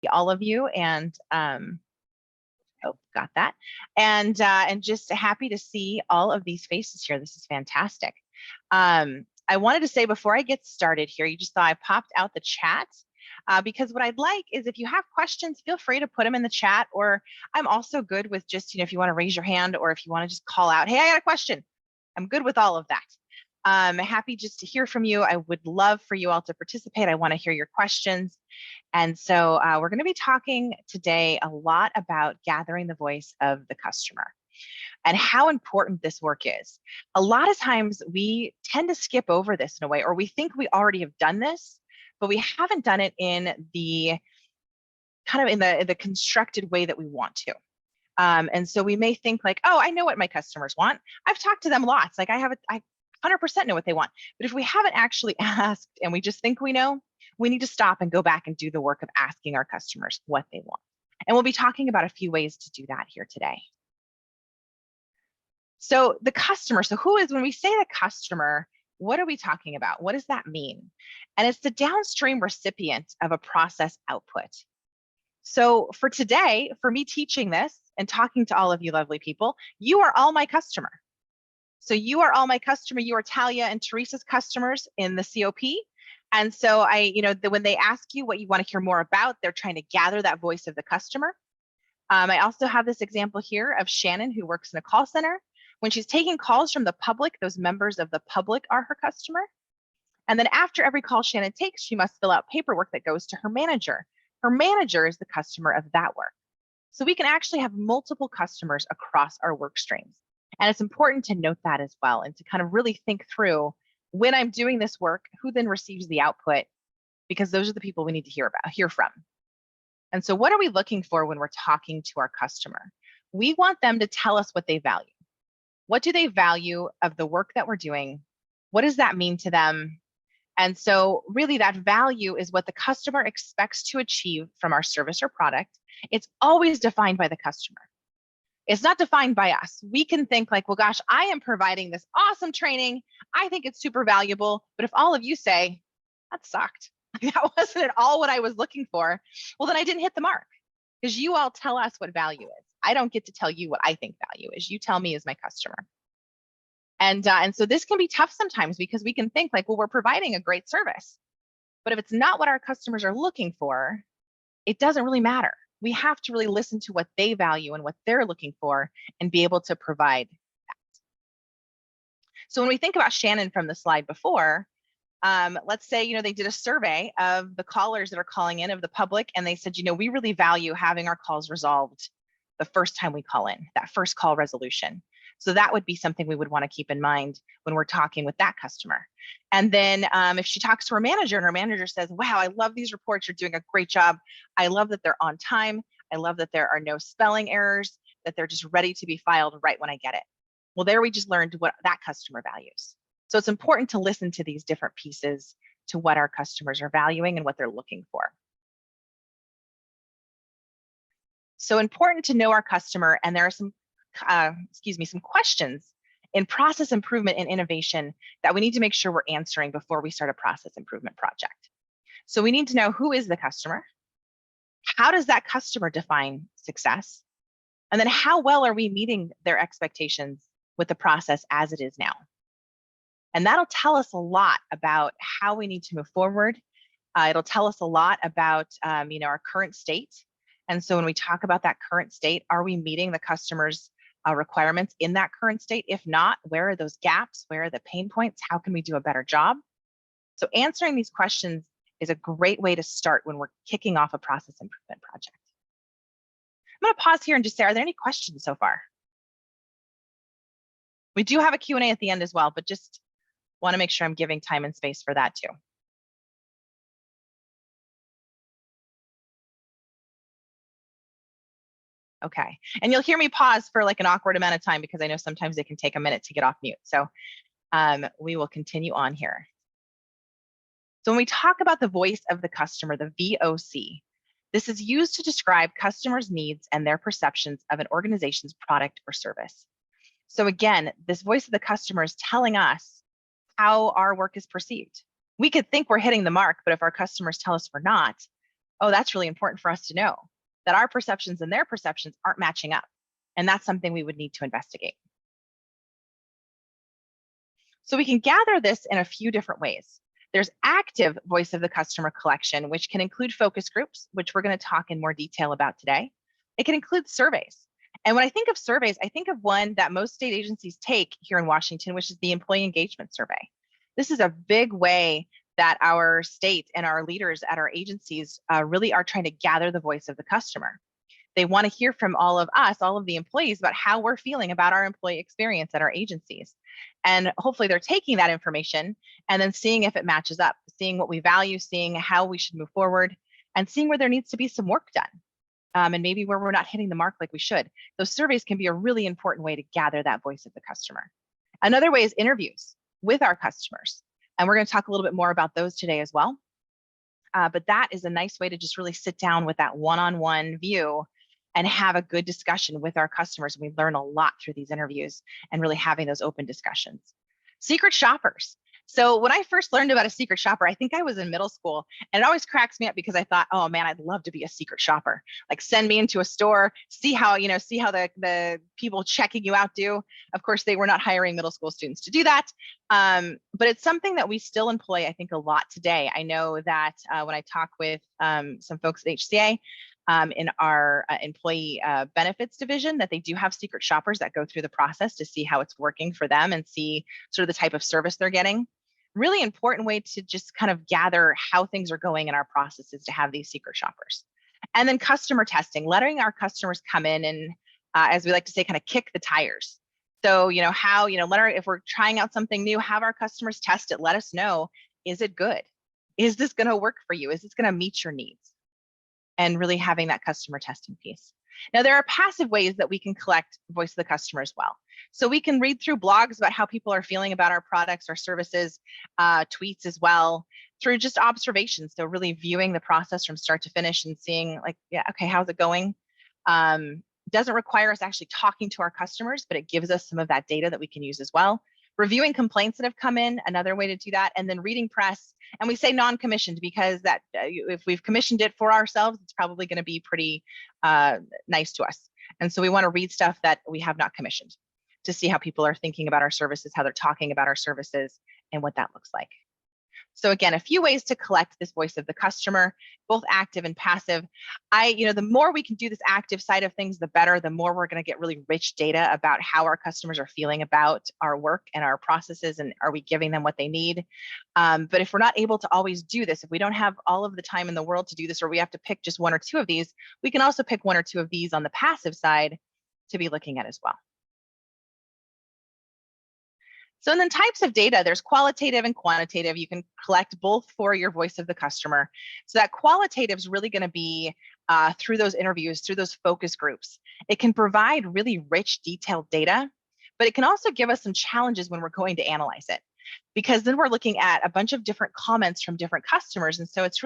all of you, and oh, got that. And just happy to see all of these faces here. This is fantastic. I wanted to say before I get started here, you just saw I popped out the chat because what I'd like is if you have questions, feel free to put them in the chat, or I'm also good with just, if you want to raise your hand or if you want to just call out, hey, I got a question. I'm good with all of that. Happy just to hear from you. I would love for you all to participate. I want to hear your questions. And so we're going to be talking today a lot about gathering the voice of the customer and how important this work is. A lot of times we tend to skip over this in a way, or we think we already have done this, but we haven't done it in the kind of in the constructed way that we want to. And so we may think like, oh, I know what my customers want. I've talked to them lots. Like I 100% know what they want. But if we haven't actually asked and we just think we know, we need to stop and go back and do the work of asking our customers what they want. And we'll be talking about a few ways to do that here today. So the customer, so who is, when we say the customer, what are we talking about? What does that mean? And it's the downstream recipient of a process output. So for today, for me teaching this and talking to all of you lovely people, you are all my customer. So you are all my customer. You are Talia and Teresa's customers in the COP. And so when they ask you what you want to hear more about, they're trying to gather that voice of the customer. I also have this example here of Shannon, who works in a call center. When she's taking calls from the public, those members of the public are her customer. And then after every call Shannon takes, she must fill out paperwork that goes to her manager. Her manager is the customer of that work. So we can actually have multiple customers across our work streams. And it's important to note that as well, and to kind of really think through, when I'm doing this work, who then receives the output, because those are the people we need to hear from. And so what are we looking for when we're talking to our customer? We want them to tell us what they value. What do they value of the work that we're doing? What does that mean to them? And so really that value is what the customer expects to achieve from our service or product. It's always defined by the customer. It's not defined by us. We can think like, well, gosh, I am providing this awesome training. I think it's super valuable. But if all of you say, that sucked, that wasn't at all what I was looking for, well, then I didn't hit the mark, because you all tell us what value is. I don't get to tell you what I think value is. You tell me as my customer. And so this can be tough sometimes, because we can think like, well, we're providing a great service. But if it's not what our customers are looking for, it doesn't really matter. We have to really listen to what they value and what they're looking for and be able to provide that. So when we think about Shannon from the slide before, let's say, they did a survey of the callers that are calling in, of the public, and they said, we really value having our calls resolved the first time we call in, that first call resolution. So that would be something we would want to keep in mind when we're talking with that customer. And then if she talks to her manager and her manager says, wow, I love these reports, you're doing a great job. I love that they're on time. I love that there are no spelling errors, that they're just ready to be filed right when I get it. Well, there we just learned what that customer values. So it's important to listen to these different pieces to what our customers are valuing and what they're looking for. So important to know our customer, and there are some some questions in process improvement and innovation that we need to make sure we're answering before we start a process improvement project. So we need to know, who is the customer? How does that customer define success? And then how well are we meeting their expectations with the process as it is now? And that'll tell us a lot about how we need to move forward. It'll tell us a lot about our current state. And so when we talk about that current state, are we meeting the customer's requirements in that current state? If not, where are those gaps? Where are the pain points? How can we do a better job? So answering these questions is a great way to start when we're kicking off a process improvement project. I'm going to pause here and just say, are there any questions so far? We do have a Q&A at the end as well, but just want to make sure I'm giving time and space for that too. Okay, and you'll hear me pause for like an awkward amount of time, because I know sometimes it can take a minute to get off mute. So we will continue on here. So when we talk about the voice of the customer, the VOC, this is used to describe customers' needs and their perceptions of an organization's product or service. So again, this voice of the customer is telling us how our work is perceived. We could think we're hitting the mark, but if our customers tell us we're not, oh, that's really important for us to know, that our perceptions and their perceptions aren't matching up. And that's something we would need to investigate. So we can gather this in a few different ways. There's active voice of the customer collection, which can include focus groups, which we're going to talk in more detail about today. It can include surveys. And when I think of surveys, I think of one that most state agencies take here in Washington, which is the employee engagement survey. This is a big way that our state and our leaders at our agencies really are trying to gather the voice of the customer. They want to hear from all of us, all of the employees, about how we're feeling about our employee experience at our agencies. And hopefully they're taking that information and then seeing if it matches up, seeing what we value, seeing how we should move forward, and seeing where there needs to be some work done. And maybe where we're not hitting the mark like we should. Those surveys can be a really important way to gather that voice of the customer. Another way is interviews with our customers. And we're going to talk a little bit more about those today as well. But that is a nice way to just really sit down with that one-on-one view and have a good discussion with our customers. We learn a lot through these interviews and really having those open discussions. Secret shoppers. So when I first learned about a secret shopper, I think I was in middle school, and it always cracks me up because I thought, oh man, I'd love to be a secret shopper. Like send me into a store, see how the people checking you out do. Of course, they were not hiring middle school students to do that. But it's something that we still employ, I think, a lot today. I know that when I talk with some folks at HCA, in our employee benefits division, that they do have secret shoppers that go through the process to see how it's working for them and see sort of the type of service they're getting. Really important way to just kind of gather how things are going in our processes to have these secret shoppers. And then customer testing, letting our customers come in and, as we like to say, kind of kick the tires. So, if we're trying out something new, have our customers test it. Let us know, is it good? Is this going to work for you? Is this going to meet your needs? And really having that customer testing piece. Now, there are passive ways that we can collect voice of the customer as well. So we can read through blogs about how people are feeling about our products or services, tweets as well, through just observations. So really viewing the process from start to finish and seeing like, yeah, okay, how's it going? Doesn't require us actually talking to our customers, but it gives us some of that data that we can use as well. Reviewing complaints that have come in, another way to do that, and then reading press. And we say non-commissioned because that if we've commissioned it for ourselves, it's probably going to be pretty nice to us. And so we want to read stuff that we have not commissioned to see how people are thinking about our services, how they're talking about our services, and what that looks like. So again, a few ways to collect this voice of the customer, both active and passive. The more we can do this active side of things, the better, the more we're going to get really rich data about how our customers are feeling about our work and our processes, and are we giving them what they need? But if we're not able to always do this, if we don't have all of the time in the world to do this, or we have to pick just one or two of these, we can also pick one or two of these on the passive side to be looking at as well. So and then types of data, there's qualitative and quantitative. You can collect both for your voice of the customer. So that qualitative is really going to be through those interviews, through those focus groups. It can provide really rich, detailed data, but it can also give us some challenges when we're going to analyze it, because then we're looking at a bunch of different comments from different customers. And so it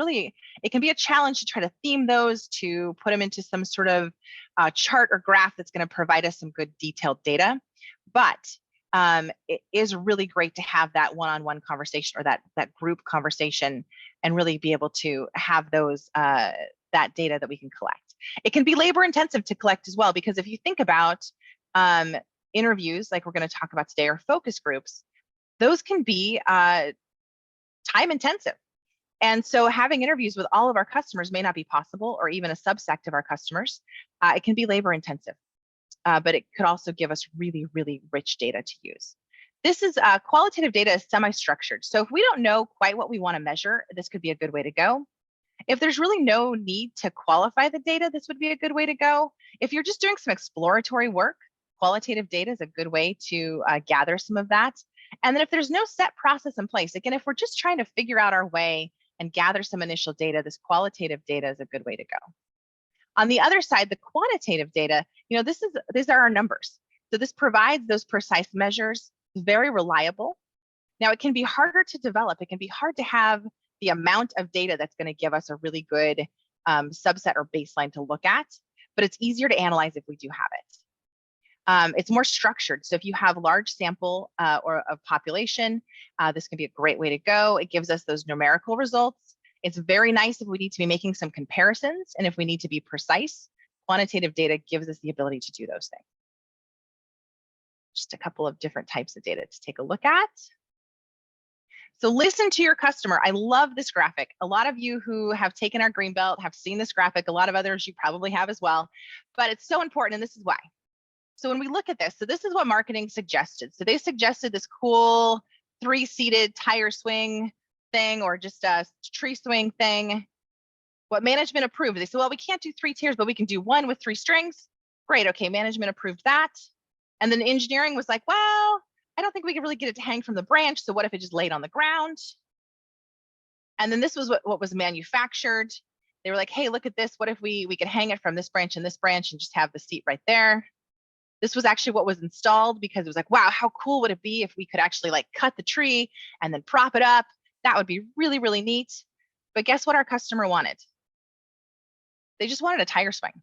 can be a challenge to try to theme those, to put them into some sort of chart or graph that's going to provide us some good detailed data. But it is really great to have that one-on-one conversation, or that group conversation, and really be able to have those that data that we can collect. It can be labor intensive to collect as well, because if you think about interviews like we're going to talk about today, or focus groups, those can be time intensive. And so having interviews with all of our customers may not be possible, or even a subset of our customers. It can be labor intensive. But it could also give us really, really rich data to use. This is qualitative data is semi-structured. So if we don't know quite what we want to measure, this could be a good way to go. If there's really no need to qualify the data, this would be a good way to go. If you're just doing some exploratory work, qualitative data is a good way to gather some of that. And then if there's no set process in place, again, if we're just trying to figure out our way and gather some initial data, this qualitative data is a good way to go. On the other side, the quantitative data, these are our numbers. So this provides those precise measures, very reliable. Now, it can be harder to develop. It can be hard to have the amount of data that's going to give us a really good subset or baseline to look at, but it's easier to analyze if we do have it. It's more structured. So if you have large sample or of population, this can be a great way to go. It gives us those numerical results. It's very nice if we need to be making some comparisons, and if we need to be precise, quantitative data gives us the ability to do those things. Just a couple of different types of data to take a look at. So listen to your customer. I love this graphic. A lot of you who have taken our green belt have seen this graphic. A lot of others you probably have as well, but it's so important, and this is why. So when we look at this, so this is what marketing suggested. So they suggested this cool 3-seated tire swing thing, or just a tree swing thing. What management approved, they said, well, we can't do 3 tiers, but we can do 1 with 3 strings. Great, okay, management approved that. And then engineering was like, well, I don't think we could really get it to hang from the branch, so what if it just laid on the ground? And then this was what was manufactured. They were like, hey, look at this. What if we could hang it from this branch and just have the seat right there? This was actually what was installed, because it was like, wow, how cool would it be if we could actually like cut the tree and then prop it up? That would be really, really neat. But guess what our customer wanted? They just wanted a tire swing.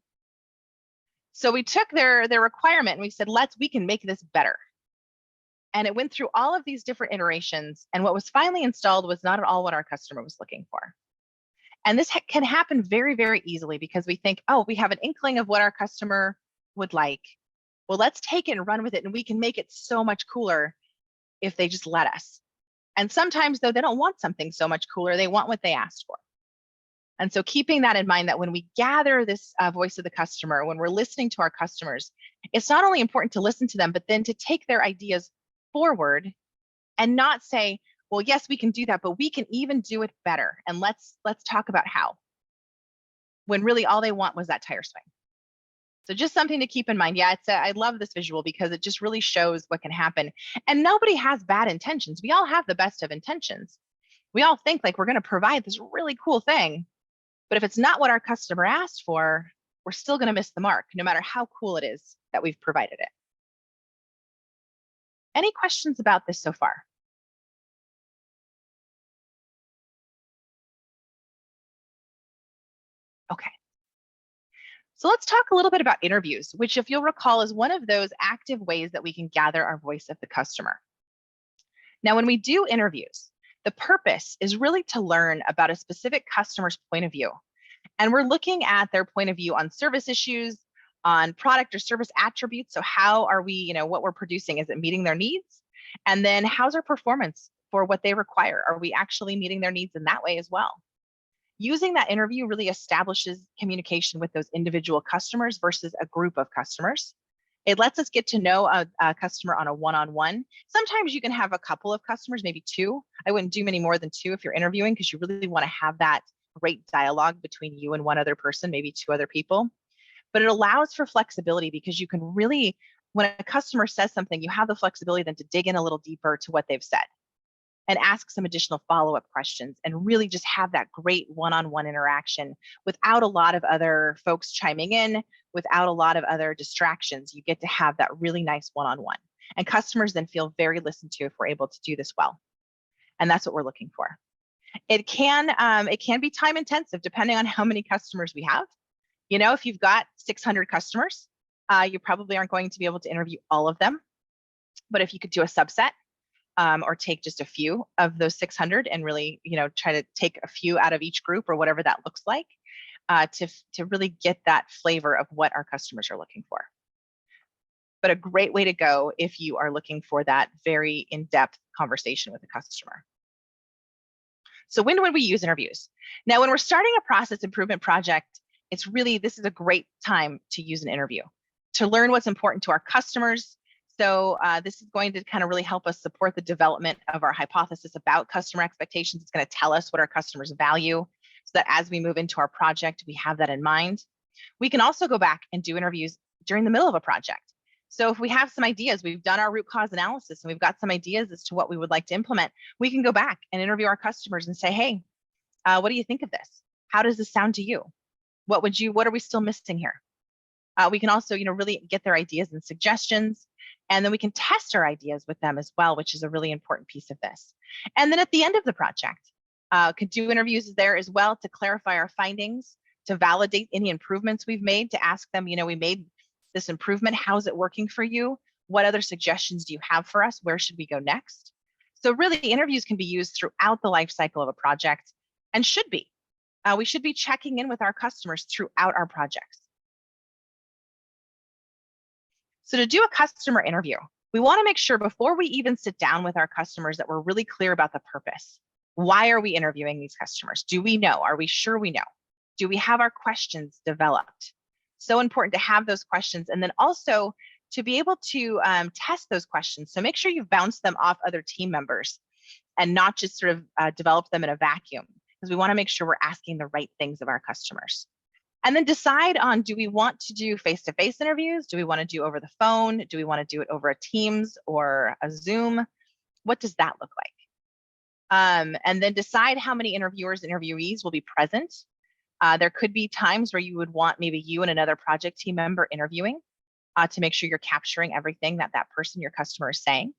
So we took their requirement and we said, we can make this better. And it went through all of these different iterations. And what was finally installed was not at all what our customer was looking for. And this can happen very, very easily, because we think, oh, we have an inkling of what our customer would like. Well, let's take it and run with it. And we can make it so much cooler if they just let us. And sometimes, though, they don't want something so much cooler. They want what they asked for. And so keeping that in mind, that when we gather this voice of the customer, when we're listening to our customers, it's not only important to listen to them, but then to take their ideas forward and not say, well, yes, we can do that, but we can even do it better. And let's talk about how, when really all they want was that tire swing. So just something to keep in mind. Yeah, I love this visual, because it just really shows what can happen. And nobody has bad intentions. We all have the best of intentions. We all think like we're going to provide this really cool thing. But if it's not what our customer asked for, we're still going to miss the mark, no matter how cool it is that we've provided it. Any questions about this so far? Okay. So let's talk a little bit about interviews, which, if you'll recall, is one of those active ways that we can gather our voice of the customer. Now, when we do interviews, the purpose is really to learn about a specific customer's point of view. And we're looking at their point of view on service issues, on product or service attributes. So how are we, what we're producing, is it meeting their needs? And then how's our performance for what they require? Are we actually meeting their needs in that way as well? Using that interview really establishes communication with those individual customers versus a group of customers. It lets us get to know a customer on a one-on-one. Sometimes you can have a couple of customers, maybe 2. I wouldn't do many more than 2 if you're interviewing, because you really want to have that great dialogue between you and one other person, maybe 2 other people. But it allows for flexibility, because you can really, when a customer says something, you have the flexibility then to dig in a little deeper to what they've said and ask some additional follow-up questions, and really just have that great one-on-one interaction without a lot of other folks chiming in, without a lot of other distractions. You get to have that really nice one-on-one. And customers then feel very listened to if we're able to do this well. And that's what we're looking for. It can be time intensive depending on how many customers we have. If you've got 600 customers, you probably aren't going to be able to interview all of them. But if you could do a subset, or take just a few of those 600 and really, try to take a few out of each group, or whatever that looks like, to really get that flavor of what our customers are looking for. But a great way to go if you are looking for that very in-depth conversation with the customer. So when would we use interviews? Now, when we're starting a process improvement project, this is a great time to use an interview to learn what's important to our customers. So this is going to kind of really help us support the development of our hypothesis about customer expectations. It's going to tell us what our customers value, so that as we move into our project, we have that in mind. We can also go back and do interviews during the middle of a project. So if we have some ideas, we've done our root cause analysis, and we've got some ideas as to what we would like to implement, we can go back and interview our customers and say, hey, what do you think of this? How does this sound to you? What are we still missing here? We can also, really get their ideas and suggestions, and then we can test our ideas with them as well, which is a really important piece of this. And then at the end of the project, could do interviews there as well to clarify our findings, to validate any improvements we've made, to ask them, we made this improvement, how's it working for you? What other suggestions do you have for us? Where should we go next? So really, interviews can be used throughout the life cycle of a project. and should be. We should be checking in with our customers throughout our projects. So to do a customer interview, we want to make sure before we even sit down with our customers that we're really clear about the purpose. Why are we interviewing these customers? Do we know? Are we sure we know? Do we have our questions developed? So important to have those questions, and then also to be able to test those questions. So make sure you've bounced them off other team members and not just sort of develop them in a vacuum, because we want to make sure we're asking the right things of our customers. And then decide on, do we want to do face-to-face interviews? Do we want to do over the phone? Do we want to do it over a Teams or a Zoom? What does that look like? And then decide how many interviewers, interviewees will be present. There could be times where you would want maybe you and another project team member interviewing to make sure you're capturing everything that that person, your customer, is saying.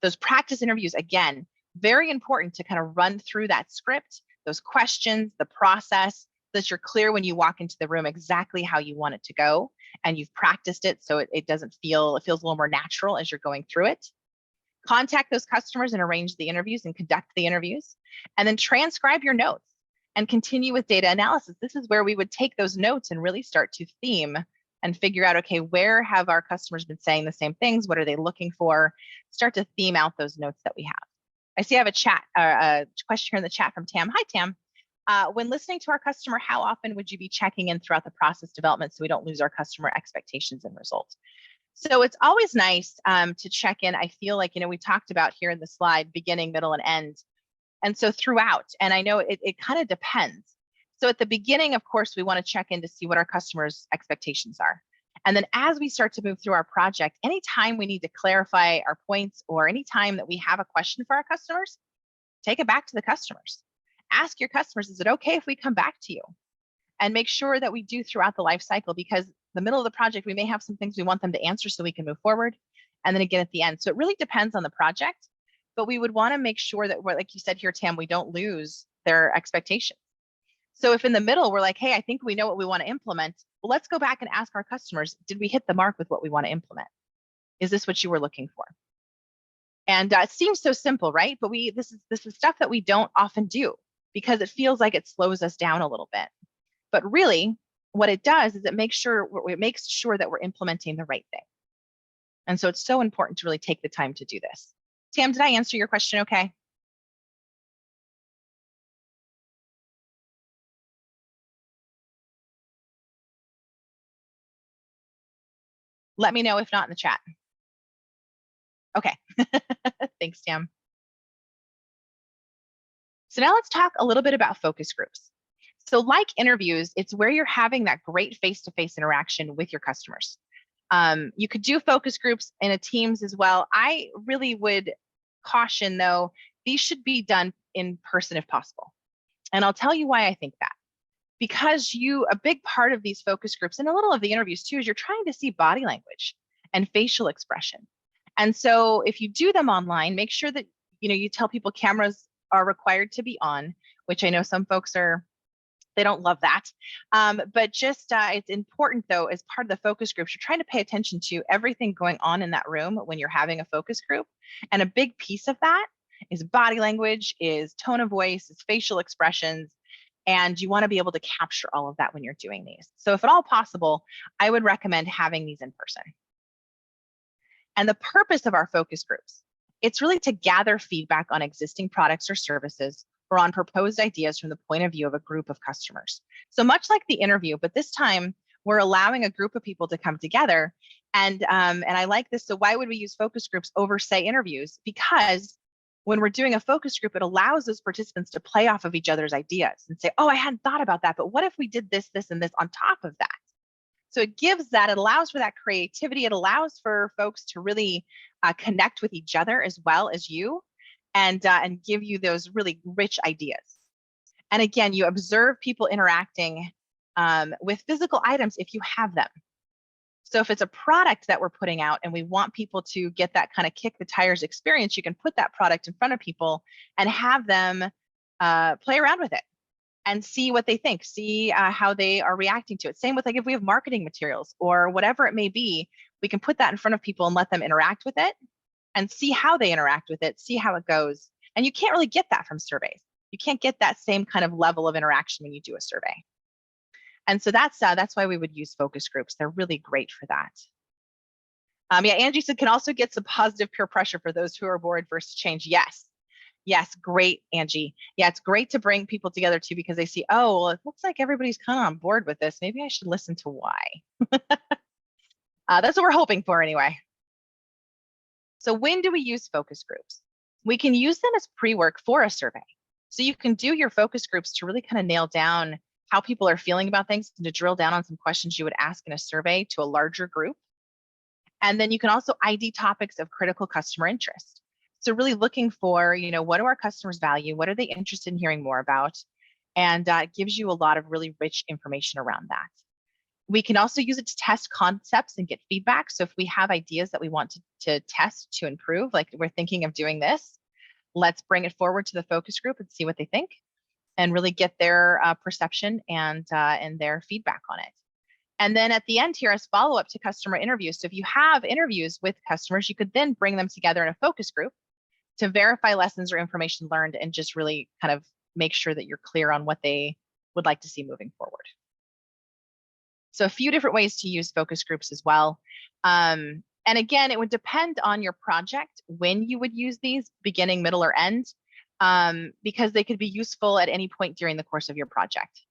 Those practice interviews, again, very important to kind of run through that script, those questions, the process, so that you're clear when you walk into the room exactly how you want it to go, and you've practiced it so it feels a little more natural as you're going through it. Contact those customers and arrange the interviews and conduct the interviews, and then transcribe your notes and continue with data analysis. This is where we would take those notes and really start to theme and figure out, okay, where have our customers been saying the same things? What are they looking for? Start to theme out those notes that we have. I see I have a question here in the chat from Tam. Hi, Tam. When listening to our customer, how often would you be checking in throughout the process development so we don't lose our customer expectations and results? So it's always nice to check in. I feel like, we talked about here in the slide, beginning, middle, and end. And so throughout, and I know it kind of depends. So at the beginning, of course, we want to check in to see what our customers' expectations are. And then as we start to move through our project, anytime we need to clarify our points or anytime that we have a question for our customers, take it back to the customers. Ask your customers, is it okay if we come back to you? And make sure that we do throughout the life cycle, because the middle of the project, we may have some things we want them to answer so we can move forward. And then again at the end. So it really depends on the project, but we would want to make sure that we're, like you said here, Tam, we don't lose their expectations. So if in the middle, we're like, hey, I think we know what we want to implement. Well, let's go back and ask our customers, did we hit the mark with what we want to implement? Is this what you were looking for? And it seems so simple, right? But this is stuff that we don't often do because it feels like it slows us down a little bit. But really, what it does is it makes sure that we're implementing the right thing. And so it's so important to really take the time to do this. Tam, did I answer your question okay? Let me know if not in the chat. Okay, thanks, Tam. So now let's talk a little bit about focus groups. So like interviews, it's where you're having that great face-to-face interaction with your customers. You could do focus groups in a Teams as well. I really would caution, though, these should be done in person if possible. And I'll tell you why I think that. Because a big part of these focus groups and a little of the interviews too is you're trying to see body language and facial expression. And so if you do them online, make sure that you tell people cameras are required to be on, which I know some folks they don't love that. But just it's important, though, as part of the focus groups, you're trying to pay attention to everything going on in that room when you're having a focus group. And a big piece of that is body language, is tone of voice, is facial expressions. And you want to be able to capture all of that when you're doing these. So if at all possible, I would recommend having these in person. And the purpose of our focus groups, it's really to gather feedback on existing products or services or on proposed ideas from the point of view of a group of customers. So much like the interview, but this time we're allowing a group of people to come together. And I like this. So why would we use focus groups over, say, interviews? Because when we're doing a focus group, it allows those participants to play off of each other's ideas and say, oh, I hadn't thought about that, but what if we did this, this, and this on top of that? So it allows for that creativity. It allows for folks to really connect with each other as well as you and give you those really rich ideas. And again, you observe people interacting with physical items if you have them. So if it's a product that we're putting out and we want people to get that kind of kick the tires experience, you can put that product in front of people and have them play around with it and see what they think, see how they are reacting to it. Same with if we have marketing materials or whatever it may be, we can put that in front of people and let them interact with it and see how they interact with it, see how it goes. And you can't really get that from surveys. You can't get that same kind of level of interaction when you do a survey. And so that's why we would use focus groups. They're really great for that. Yeah, Angie said, can also get some positive peer pressure for those who are more adverse to change. Yes. Yes, great, Angie. Yeah, it's great to bring people together too, because they see, oh, well, it looks like everybody's kind of on board with this. Maybe I should listen to why. That's what we're hoping for anyway. So when do we use focus groups? We can use them as pre-work for a survey. So you can do your focus groups to really kind of nail down how people are feeling about things and to drill down on some questions you would ask in a survey to a larger group. And then you can also ID topics of critical customer interest. So really looking for, what do our customers value? What are they interested in hearing more about? And it gives you a lot of really rich information around that. We can also use it to test concepts and get feedback. So if we have ideas that we want to test to improve, like we're thinking of doing this, let's bring it forward to the focus group and see what they think and really get their perception and their feedback on it. And then at the end here is follow-up to customer interviews. So if you have interviews with customers, you could then bring them together in a focus group to verify lessons or information learned and just really kind of make sure that you're clear on what they would like to see moving forward. So a few different ways to use focus groups as well. And again, it would depend on your project when you would use these, beginning, middle, or end, because they could be useful at any point during the course of your project.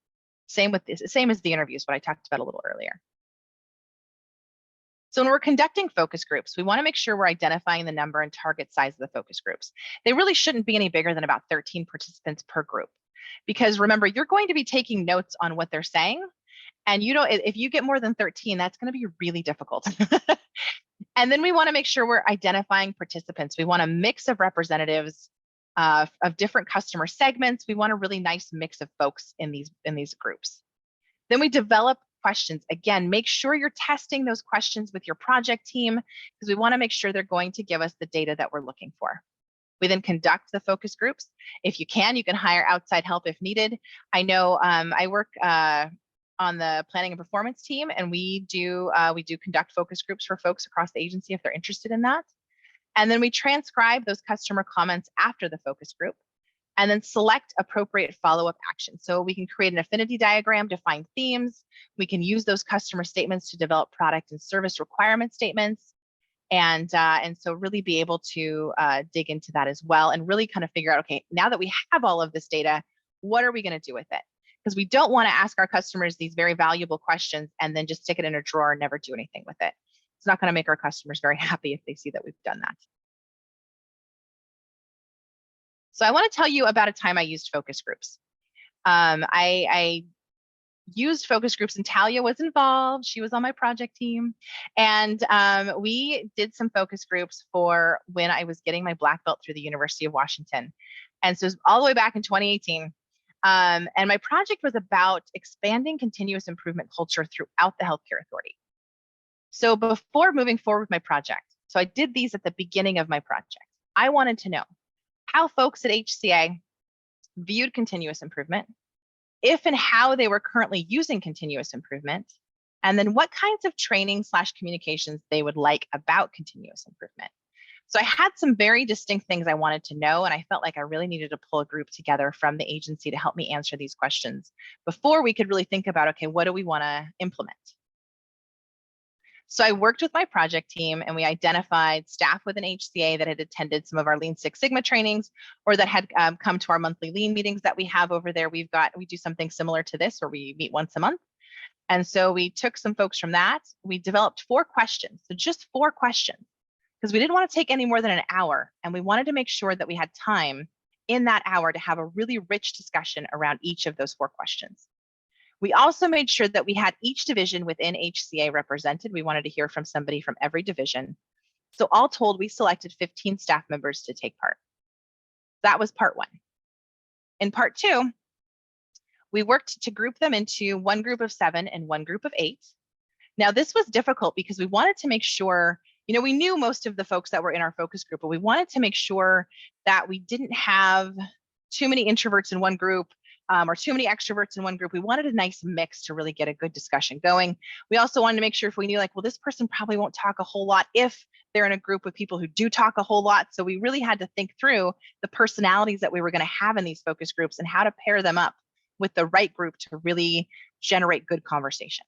Same as the interviews, what I talked about a little earlier. So when we're conducting focus groups, we want to make sure we're identifying the number and target size of the focus groups. They really shouldn't be any bigger than about 13 participants per group. Because remember, you're going to be taking notes on what they're saying. And if you get more than 13, that's going to be really difficult. And then we want to make sure we're identifying participants. We want a mix of representatives of different customer segments. We want a really nice mix of folks in these groups. Then we develop questions. Again, make sure you're testing those questions with your project team because we want to make sure they're going to give us the data that we're looking for. We then conduct the focus groups. If you can hire outside help if needed. I know I work on the planning and performance team, and we do conduct focus groups for folks across the agency if they're interested in that. And then we transcribe those customer comments after the focus group and then select appropriate follow-up actions. So we can create an affinity diagram to find themes. We can use those customer statements to develop product and service requirement statements. And so really be able to dig into that as well and really kind of figure out, okay, now that we have all of this data, what are we going to do with it? Because we don't want to ask our customers these very valuable questions and then just stick it in a drawer and never do anything with it. It's not going to make our customers very happy if they see that we've done that. So I want to tell you about a time I used focus groups. I used focus groups and Talia was involved. She was on my project team. And we did some focus groups for when I was getting my black belt through the University of Washington. And so it was all the way back in 2018. And my project was about expanding continuous improvement culture throughout the healthcare authority. So before moving forward with my project, so I did these at the beginning of my project. I wanted to know how folks at HCA viewed continuous improvement, if and how they were currently using continuous improvement, and then what kinds of training/communications they would like about continuous improvement. So I had some very distinct things I wanted to know, and I felt like I really needed to pull a group together from the agency to help me answer these questions before we could really think about, okay, what do we want to implement? So I worked with my project team and we identified staff within HCA that had attended some of our Lean Six Sigma trainings or that had come to our monthly Lean meetings that we have over there. We do something similar to this where we meet once a month. And so we took some folks from that. We developed 4 questions, so just 4 questions, because we didn't want to take any more than an hour. And we wanted to make sure that we had time in that hour to have a really rich discussion around each of those 4 questions. We also made sure that we had each division within HCA represented. We wanted to hear from somebody from every division. So all told, we selected 15 staff members to take part. That was part 1. In part 2, we worked to group them into one group of 7 and one group of 8. Now, this was difficult because we wanted to make sure, we knew most of the folks that were in our focus group, but we wanted to make sure that we didn't have too many introverts in one group or too many extroverts in one group. We wanted a nice mix to really get a good discussion going. We also wanted to make sure if we knew this person probably won't talk a whole lot if they're in a group with people who do talk a whole lot. So we really had to think through the personalities that we were going to have in these focus groups and how to pair them up with the right group to really generate good conversation.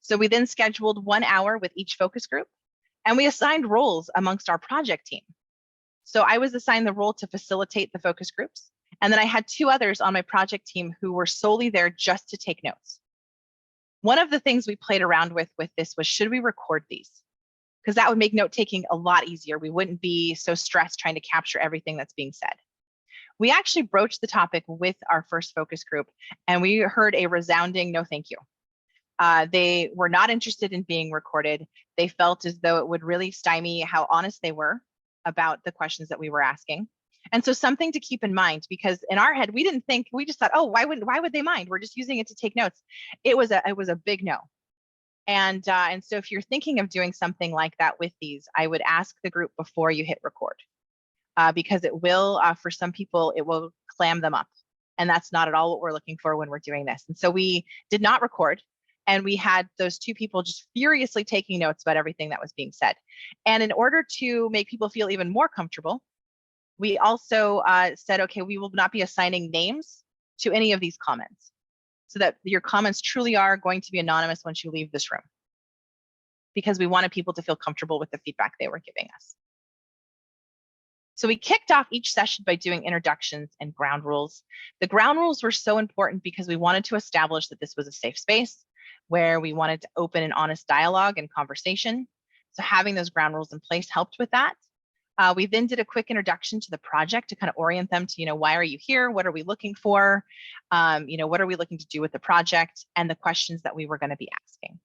So we then scheduled 1 hour with each focus group, and we assigned roles amongst our project team. So I was assigned the role to facilitate the focus groups. And then I had 2 others on my project team who were solely there just to take notes. One of the things we played around with this was, should we record these? Because that would make note taking a lot easier. We wouldn't be so stressed trying to capture everything that's being said. We actually broached the topic with our first focus group, and we heard a resounding no thank you. They were not interested in being recorded. They felt as though it would really stymie how honest they were about the questions that we were asking. And so something to keep in mind, because in our head, we didn't think, we just thought, oh, why would they mind? We're just using it to take notes. It was a big no. And so if you're thinking of doing something like that with these, I would ask the group before you hit record, because it will, for some people, it will clam them up. And that's not at all what we're looking for when we're doing this. And so we did not record. And we had those 2 people just furiously taking notes about everything that was being said. And in order to make people feel even more comfortable, we also said, okay, we will not be assigning names to any of these comments, so that your comments truly are going to be anonymous once you leave this room, because we wanted people to feel comfortable with the feedback they were giving us. So we kicked off each session by doing introductions and ground rules. The ground rules were so important because we wanted to establish that this was a safe space where we wanted to open an honest dialogue and conversation. So having those ground rules in place helped with that. We then did a quick introduction to the project to kind of orient them to, why are you here? What are we looking for? What are we looking to do with the project, and the questions that we were going to be asking.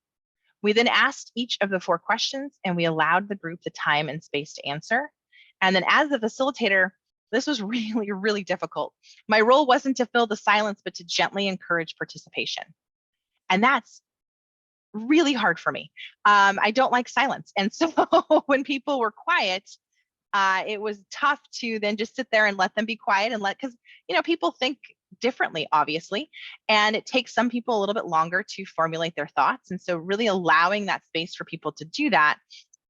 We then asked each of the 4 questions, and we allowed the group the time and space to answer. And then as the facilitator, this was really, really difficult. My role wasn't to fill the silence, but to gently encourage participation. And that's really hard for me. I don't like silence. And so when people were quiet, it was tough to then just sit there and let them be quiet and because people think differently, obviously, and it takes some people a little bit longer to formulate their thoughts. And so really allowing that space for people to do that,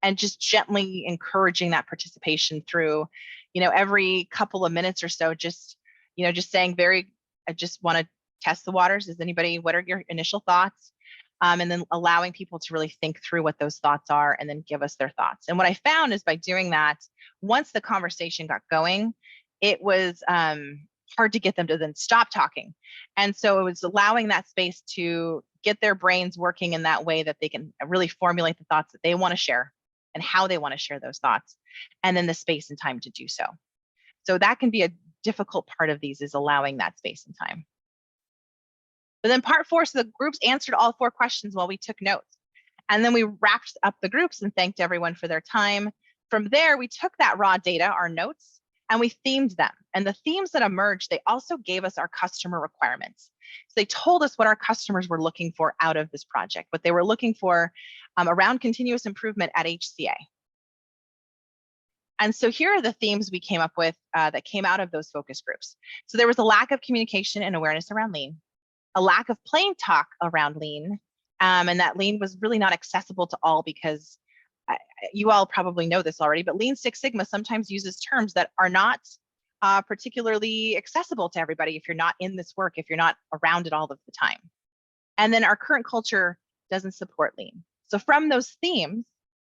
and just gently encouraging that participation through, every couple of minutes or so, just saying I just want to test the waters. What are your initial thoughts? And then allowing people to really think through what those thoughts are and then give us their thoughts. And what I found is by doing that, once the conversation got going, it was hard to get them to then stop talking. And so it was allowing that space to get their brains working in that way that they can really formulate the thoughts that they want to share and how they want to share those thoughts, and then the space and time to do so. So that can be a difficult part of these, is allowing that space and time. But then part 4, so the groups answered all 4 questions while we took notes. And then we wrapped up the groups and thanked everyone for their time. From there, we took that raw data, our notes, and we themed them. And the themes that emerged, they also gave us our customer requirements. So they told us what our customers were looking for out of this project, what they were looking for around continuous improvement at HCA. And so here are the themes we came up with that came out of those focus groups. So there was a lack of communication and awareness around lean, a lack of plain talk around lean, and that lean was really not accessible to all, because you all probably know this already, but Lean Six Sigma sometimes uses terms that are not particularly accessible to everybody if you're not in this work, if you're not around it all of the time. And then our current culture doesn't support lean. So from those themes,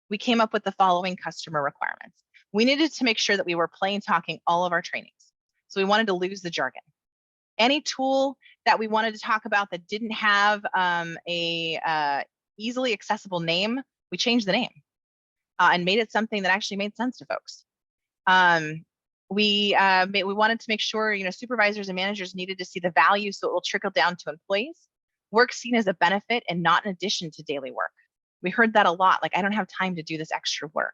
we came up with the following customer requirements. We needed to make sure that we were plain talking all of our trainings. So we wanted to lose the jargon. Any tool that we wanted to talk about that didn't have a easily accessible name, we changed the name and made it something that actually made sense to folks. We wanted to make sure, supervisors and managers needed to see the value, so it will trickle down to employees. Work seen as a benefit and not in addition to daily work. We heard that a lot, like, I don't have time to do this extra work.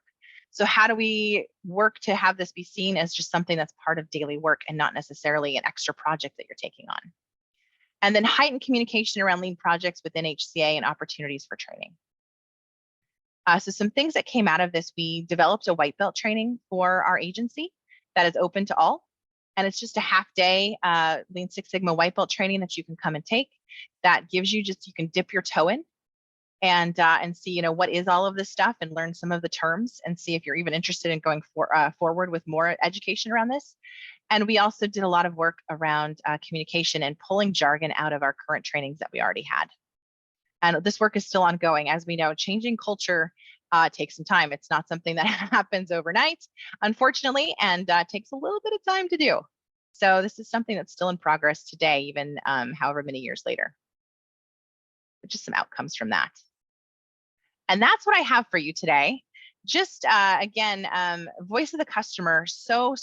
So how do we work to have this be seen as just something that's part of daily work and not necessarily an extra project that you're taking on? And then heightened communication around lean projects within HCA and opportunities for training. So some things that came out of this, we developed a white belt training for our agency that is open to all. And it's just a half-day Lean Six Sigma white belt training that you can come and take. That gives you you can dip your toe in and see, what is all of this stuff, and learn some of the terms, and see if you're even interested in going forward with more education around this. And we also did a lot of work around communication and pulling jargon out of our current trainings that we already had. And this work is still ongoing. As we know, changing culture takes some time. It's not something that happens overnight, unfortunately, and takes a little bit of time to do. So this is something that's still in progress today, even however many years later. But just some outcomes from that. And that's what I have for you today. Just again, voice of the customer, so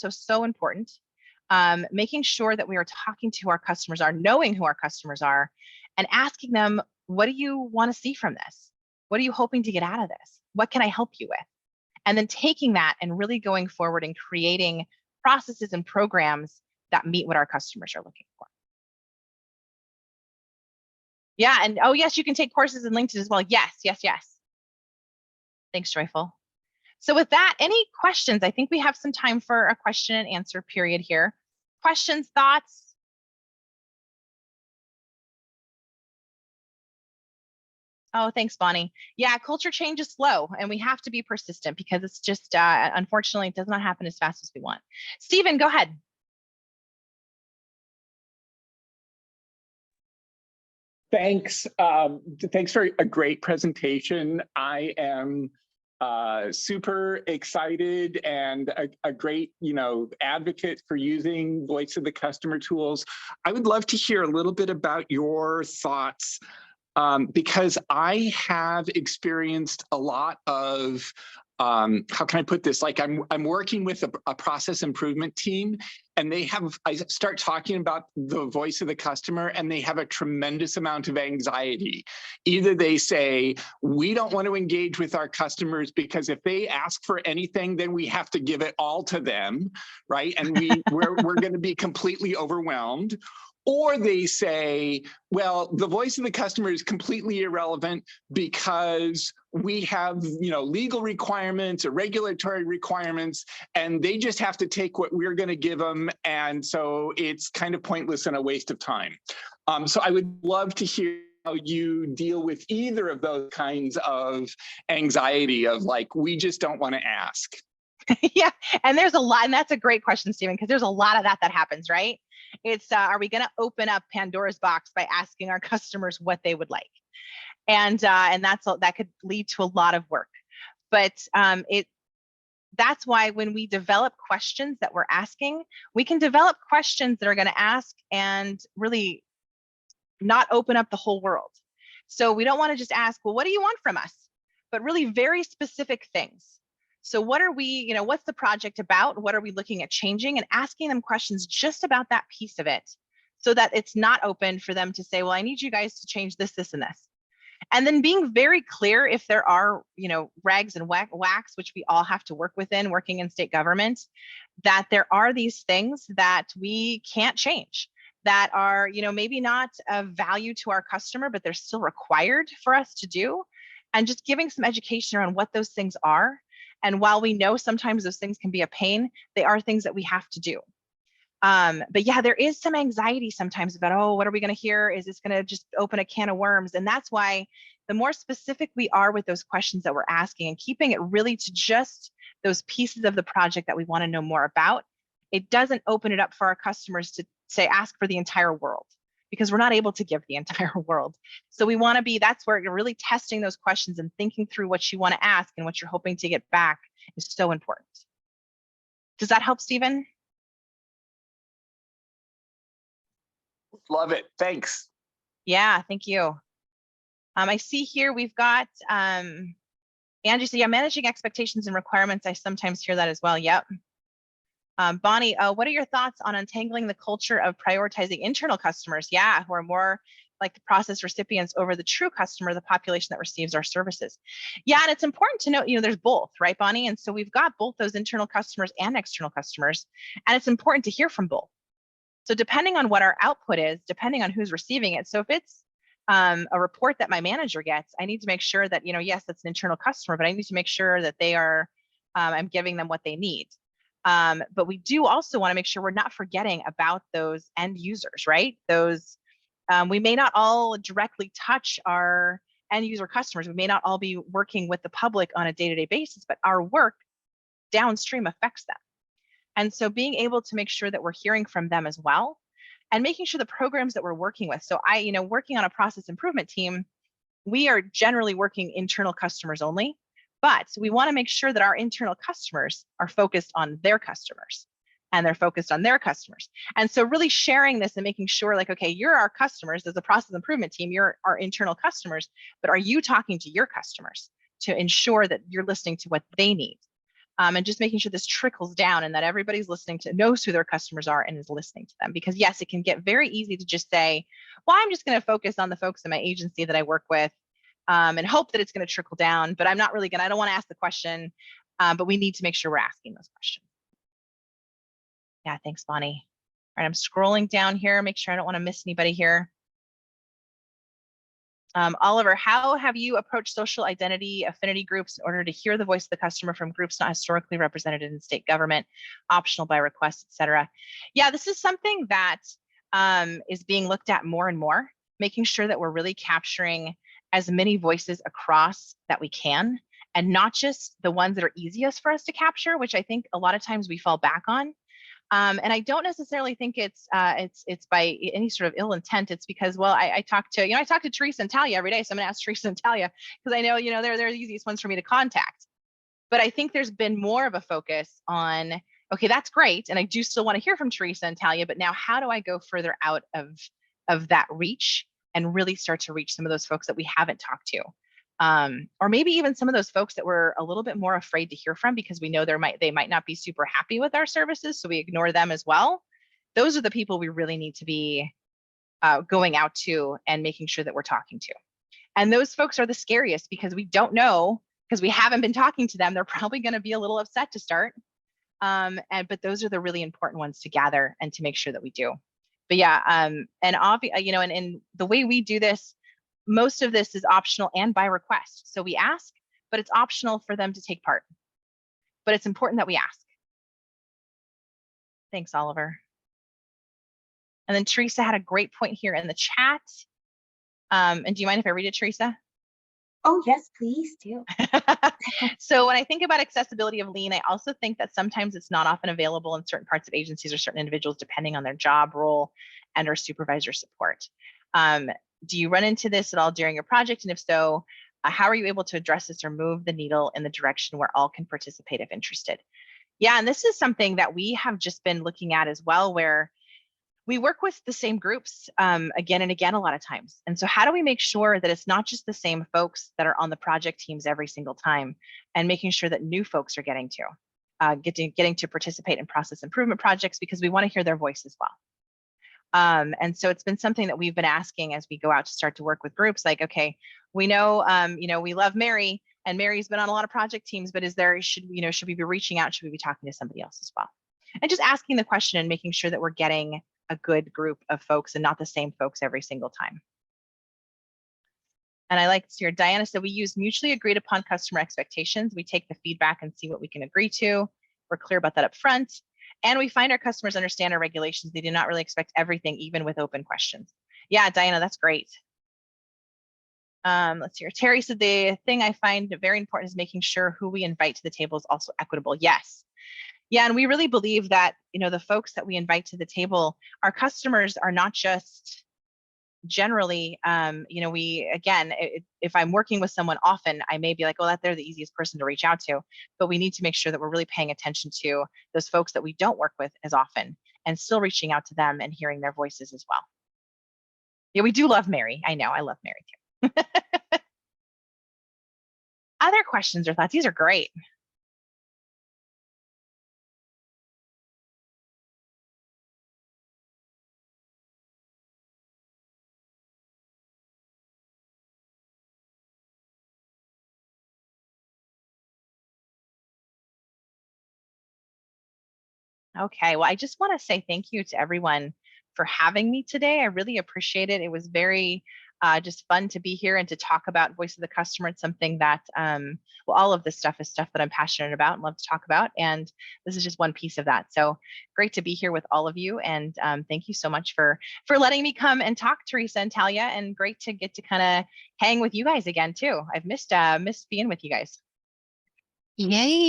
important. Making sure that we are talking to who our customers are, knowing who our customers are, and asking them, what do you want to see from this? What are you hoping to get out of this? What can I help you with? And then taking that and really going forward and creating processes and programs that meet what our customers are looking for. Yeah, and oh yes, you can take courses in LinkedIn as well. Yes. Thanks, Joyful. So with that, any questions? I think we have some time for a question and answer period here. Questions, thoughts? Oh, thanks, Bonnie. Yeah, culture change is slow, and we have to be persistent because it's just, unfortunately, it does not happen as fast as we want. Stephen, go ahead. Thanks. Thanks for a great presentation. I am super excited and a great, advocate for using voice of the customer tools. I would love to hear a little bit about your thoughts, because I have experienced a lot of, how can I put this? Like I'm working with a process improvement team, and I start talking about the voice of the customer, and they have a tremendous amount of anxiety. Either they say, we don't want to engage with our customers because if they ask for anything, then we have to give it all to them, right? And we're going to be completely overwhelmed. Or they say, well, the voice of the customer is completely irrelevant because we have, legal requirements or regulatory requirements, and they just have to take what we're going to give them. And so it's kind of pointless and a waste of time. So I would love to hear how you deal with either of those kinds of anxiety of like, we just don't want to ask. Yeah, and there's a lot, and that's a great question, Stephen, because there's a lot of that happens, right? It's, are we going to open up Pandora's box by asking our customers what they would like? And that could lead to a lot of work. But that's why when we develop questions that we're asking, we can develop questions that are going to ask and really not open up the whole world. So we don't want to just ask, well, what do you want from us? But really very specific things. So what are we, what's the project about? What are we looking at changing? And asking them questions just about that piece of it, so that it's not open for them to say, well, I need you guys to change this, this, and this. And then being very clear if there are, regs and whacks, which we all have to work within, working in state government, that there are these things that we can't change, that are, maybe not of value to our customer, but they're still required for us to do. And just giving some education around what those things are. And while we know sometimes those things can be a pain, they are things that we have to do. But yeah, there is some anxiety sometimes about, oh, what are we going to hear? Is this going to just open a can of worms? And that's why the more specific we are with those questions that we're asking and keeping it really to just those pieces of the project that we want to know more about, it doesn't open it up for our customers to say, ask for the entire world, because we're not able to give the entire world. So we want to be, that's where you're really testing those questions and thinking through what you want to ask and what you're hoping to get back is so important. Does that help, Stephen? Love it. Thanks. Yeah, thank you. I see here we've got Angie said, yeah, managing expectations and requirements. I sometimes hear that as well. Yep. Bonnie, what are your thoughts on untangling the culture of prioritizing internal customers? Yeah, who are more like the process recipients over the true customer, the population that receives our services. Yeah, and it's important to note, there's both, right, Bonnie? And so we've got both those internal customers and external customers, and it's important to hear from both. So depending on what our output is, depending on who's receiving it. So if it's a report that my manager gets, I need to make sure that, yes, that's an internal customer, but I need to make sure that they are, I'm giving them what they need. But we do also want to make sure we're not forgetting about those end users, right? Those, we may not all directly touch our end user customers. We may not all be working with the public on a day-to-day basis, but our work downstream affects them. And so being able to make sure that we're hearing from them as well, and making sure the programs that we're working with. So working on a process improvement team, we are generally working internal customers only, but we want to make sure that our internal customers are focused on their customers, and they're focused on their customers. And so really sharing this and making sure, like, okay, you're our customers as a process improvement team, you're our internal customers, but are you talking to your customers to ensure that you're listening to what they need? And just making sure this trickles down and that everybody's knows who their customers are and is listening to them. Because yes, it can get very easy to just say, well, I'm just going to focus on the folks in my agency that I work with, and hope that it's going to trickle down, but I'm not really I don't want to ask the question, but we need to make sure we're asking those questions. Yeah, thanks, Bonnie. All right, I'm scrolling down here, make sure I don't want to miss anybody here. Oliver, how have you approached social identity affinity groups in order to hear the voice of the customer from groups not historically represented in state government, optional by request, et cetera? Yeah, this is something that is being looked at more and more, making sure that we're really capturing as many voices across that we can, and not just the ones that are easiest for us to capture, which I think a lot of times we fall back on. And I don't necessarily think it's by any sort of ill intent. It's because, well, I talk to Teresa and Talia every day. So I'm gonna ask Teresa and Talia because I know, they're the easiest ones for me to contact. But I think there's been more of a focus on, okay, that's great. And I do still want to hear from Teresa and Talia, but now how do I go further out of that reach and really start to reach some of those folks that we haven't talked to? Or maybe even some of those folks that we're a little bit more afraid to hear from because we know they might not be super happy with our services, so we ignore them as well. Those are the people we really need to be going out to and making sure that we're talking to. And those folks are the scariest because we don't know, because we haven't been talking to them. They're probably going to be a little upset to start. But those are the really important ones to gather and to make sure that we do. But yeah, and the way we do this, most of this is optional and by request. So we ask, but it's optional for them to take part. But it's important that we ask. Thanks, Oliver. And then Teresa had a great point here in the chat. And do you mind if I read it, Teresa? Oh, yes, please do. So when I think about accessibility of lean, I also think that sometimes it's not often available in certain parts of agencies or certain individuals, depending on their job role and or supervisor support. Do you run into this at all during your project? And if so, how are you able to address this or move the needle in the direction where all can participate if interested? Yeah, and this is something that we have just been looking at as well, where we work with the same groups again and again a lot of times. And so how do we make sure that it's not just the same folks that are on the project teams every single time, and making sure that new folks are getting to participate in process improvement projects, because we want to hear their voice as well. And so it's been something that we've been asking as we go out to start to work with groups, like, okay, we know, we love Mary, and Mary's been on a lot of project teams, but should we be reaching out? Should we be talking to somebody else as well? And just asking the question and making sure that we're getting a good group of folks and not the same folks every single time. And I like to hear Diana said, we use mutually agreed upon customer expectations. We take the feedback and see what we can agree to. We're clear about that up front. And we find our customers understand our regulations. They do not really expect everything, even with open questions. Yeah, Diana, that's great. Let's see here. Terry said, the thing I find very important is making sure who we invite to the table is also equitable. Yes. Yeah, and we really believe that, the folks that we invite to the table, our customers are not just generally, if I'm working with someone often, I may be like, oh, they're the easiest person to reach out to, but we need to make sure that we're really paying attention to those folks that we don't work with as often and still reaching out to them and hearing their voices as well. Yeah, we do love Mary. I know, I love Mary too. Other questions or thoughts? These are great. Okay, well, I just want to say thank you to everyone for having me today. I really appreciate it. It was very Just fun to be here and to talk about voice of the customer. It's something that, well, all of this stuff is stuff that I'm passionate about and love to talk about. And this is just one piece of that. So great to be here with all of you. And thank you so much for letting me come and talk, Teresa and Talia. And great to get to kind of hang with you guys again too. I've missed being with you guys. Yay.